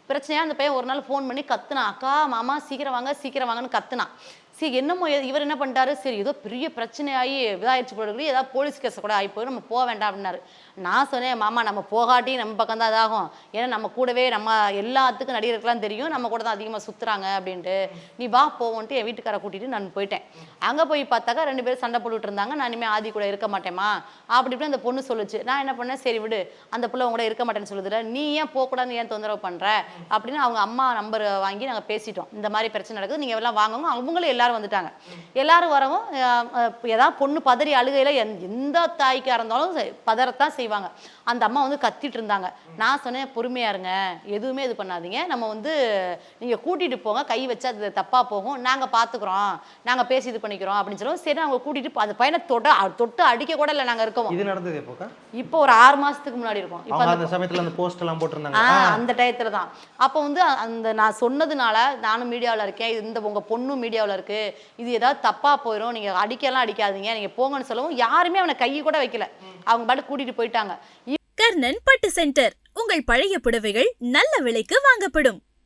பிரச்சனையா அந்த பையன் ஒரு நாள் ஃபோன் பண்ணி கத்துனான். அக்கா மாமா சீக்கிரம் வாங்க சீக்கிரம் வாங்கன்னு கத்துனான். சரி என்னமோ இவர் என்ன பண்ணிட்டாரு, சரி ஏதோ பெரிய பிரச்சனையாகி இதாகிடுச்சு போல இருக்கு, ஏதாவது போலீஸ் கேஸை கூட ஆகி போய் நம்ம போக வேண்டாம் அப்படின்னாரு. நான் சொன்னேன், மாமா நம்ம போகாட்டி நம்ம பக்கம் தான் இதாகும், ஏன்னா நம்ம கூடவே நம்ம எல்லாத்துக்கும் நடிகருக்கெல்லாம் தெரியும் நம்ம கூட தான் அதிகமாக சுற்றுறாங்க அப்படின்ட்டு, நீ வா போவோன்ட்டு என் வீட்டுக்காரை கூட்டிகிட்டு நான் போயிட்டேன். அங்கே போய் பார்த்தாக்கா 2 பேரும் சண்டை போட்டுட்டு இருந்தாங்க. நான் இனிமேல் ஆதி கூட இருக்க மாட்டேம்மா அப்படி இப்படி அந்த பொண்ணு சொல்லுச்சு. நான் என்ன பண்ணேன், சரி விடு அந்த பிள்ளை உங்க கூட இருக்க மாட்டேன்னு சொல்லுதுல, நீ ஏன் போகக்கூடாதுன்னு ஏன் தொந்தரவு பண்ணுற அப்படின்னு அவங்க அம்மா நம்பர் வாங்கி நாங்கள் பேசிட்டோம். இந்த மாதிரி பிரச்சனை நடக்குது, நீங்கள் எல்லாம் வாங்குங்க. அவங்களும் எல்லாரும் வந்துட்டாங்க. எல்லாரும் வரவும் ஏதாவது பொண்ணு பதறி அழுகையில எந்த தாய்க்கா இருந்தாலும் பதறத்தான் செய்வாங்க. அந்த அம்மா வந்து கத்திட்டு இருந்தாங்க. நான் சொன்னேன், பொறுமையா இருங்க, எதுவுமே இது பண்ணாதீங்க, நம்ம வந்து நீங்க கூட்டிட்டு போங்க, கை வச்சா அது தப்பா போகும், நாங்க பாத்துக்கிறோம், நாங்க பேசி இது பண்ணிக்கிறோம் அப்படின்னு சொல்லுவோம். சரி அவங்க கூட்டிட்டு அந்த பையனை தொட்டு அடிக்க கூட இல்லை. நாங்க இருக்கோம். இது நடந்தது எப்போக்கா? இப்போ ஒரு 6 மாசத்துக்கு முன்னாடி இருக்கும். இப்போ அந்த சமயத்துல அந்த போஸ்ட் எல்லாம் போட்டிருந்தாங்க. அந்த டயத்துல தான். அப்போ வந்து அந்த நான் சொன்னதுனால நானும் மீடியாவில் இருக்கேன், இந்த உங்க பொண்ணும் மீடியாவில் இருக்கு, இது ஏதாவது தப்பா போயிடும், நீங்க அடிக்கலாம் அடிக்காதீங்க, நீங்க போங்கன்னு சொல்லவும் யாருமே அவனை கையை கூட வைக்கல. அவங்க பாட்டு கூட்டிட்டு போயிட்டாங்க. கர்ணன் பட்டு சென்டர். உங்கள் பழைய புடவைகள் நல்ல விலைக்கு வாங்கப்படும்.